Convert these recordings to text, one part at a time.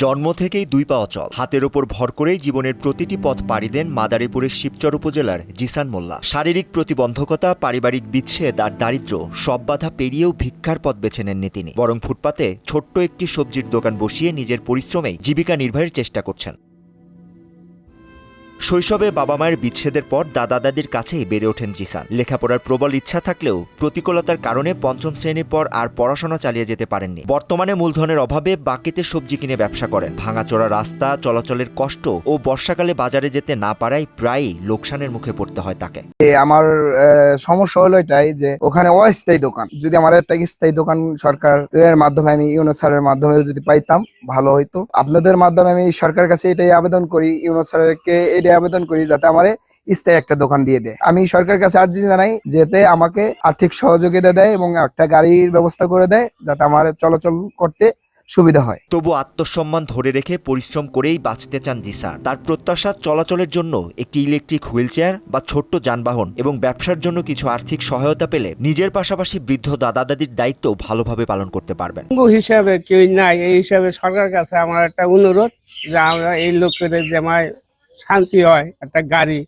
জন্ম থেকেই দুই পা অচল, হাতের ওপর ভর করেই জীবনের প্রতিটি পথ পাড়ি দেন মাদারীপুরের শিবচর উপজেলার জিসান মোল্লা। শারীরিক প্রতিবন্ধকতা, পারিবারিক বিচ্ছেদ আর দারিদ্র্য সব বাধা পেরিয়েও ভিক্ষার পথ বেছে নেননি তিনি, বরং ফুটপাতে ছোট্ট একটি সবজির দোকান বসিয়ে নিজের পরিশ্রমেই জীবিকা নির্বাহের চেষ্টা করছেন। শৈশবে বাবা মায়ের বিচ্ছেদের পর দাদা দাদির কাছেই বেড়ে ওঠেন জিসান। লেখাপড়ার প্রবল ইচ্ছা থাকলেও প্রতিকূলতার কারণে পঞ্চম শ্রেণীর পর আর পড়াশোনা চালিয়ে যেতে পারেননি। বর্তমানে মূলধনের অভাবে বাকিতে সবজি কিনে ব্যবসা করেন। ভাঙাচোরা রাস্তা, চলাচলের কষ্ট ও বর্ষাকালে বাজারে যেতে না পারায় প্রায়ই লোকসানের মুখে পড়তে হয় তাকে। আমার সমস্যা হলো এটাই যে ওখানে অস্থায়ী দোকান, যদি আমার একটা স্থায়ী দোকান সরকারের মাধ্যমে আমি ইউনুস স্যারের মাধ্যমে যদি পাইতাম ভালো হইতো। আপনাদের মাধ্যমে আমি সরকারের কাছে এটাই আবেদন করি, ইউনুস স্যারকে আবেদন করি যাতে আমার স্থায়ী একটা দোকান দিয়ে দেয়। আমি সরকারের কাছে আর্জি জানাই যাতে আমাকে আর্থিক সহযোগিতা দেয় এবং একটা গাড়ির ব্যবস্থা করে দেয় যাতে আমার চলাচল করতে সুবিধা হয়। তবু আত্মসম্মান ধরে রেখে পরিশ্রম করেই বাঁচতে চান জিসান। তার প্রত্যাশা চলাচলের জন্য একটি ইলেকট্রিক হুইলচেয়ার বা ছোট্ট যানবাহন এবং ব্যবসার জন্য কিছু আর্থিক সহায়তা পেলে নিজের পাশাপাশি বৃদ্ধ দাদা দাদির দায়িত্ব ভালোভাবে পালন করতে পারবেন। হিসাবে কেউ নাই, এই হিসাবে সরকারের কাছে আমার একটা অনুরোধ যে আমরা এই লোকেদের যে আমার শান্তি হয়, একটা গাড়ি,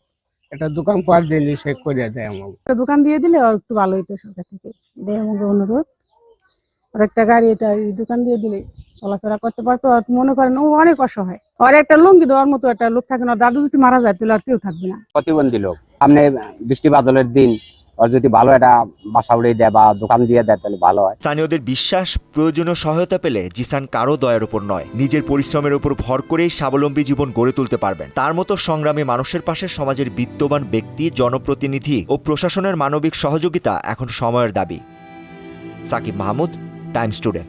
একটা দোকান পাওয়ার জিনিস সে করে দেয়। আমার একটা দোকান দিয়ে দিলে আর একটু ভালো হইতো সরকার থেকে, এটাই আমাকে অনুরোধ। আর একটা গাড়ি, এটা এই দোকান দিয়ে দিলে চলাফেরা করতে পারতো। আর মনে করেন ও অনেক অসহায়, আর একটা লুঙ্গি দেওয়ার মতো একটা লোক থাকে না। দাদু যদি মারা যায় তাহলে আর কেউ থাকবে না। প্রতিবন্ধী লোক, আপনি বৃষ্টি বাদলের দিন আর যদি ভালো একটা বাসা উড়িয়ে দেয় বা দোকান দিয়ে দেয় তাহলে ভালো হয়। স্থানীয়দের বিশ্বাস, প্রয়োজনীয় সহায়তা পেলে জিসান কারো দয়ার উপর নয়, নিজের পরিশ্রমের উপর ভর করেই স্বাবলম্বী জীবন গড়ে তুলতে পারবেন। তার মতো সংগ্রামী মানুষের পাশে সমাজের বিত্তবান ব্যক্তি, জনপ্রতিনিধি ও প্রশাসনের মানবিক সহযোগিতা এখন সময়ের দাবি। Sakib Mahmud, Times today.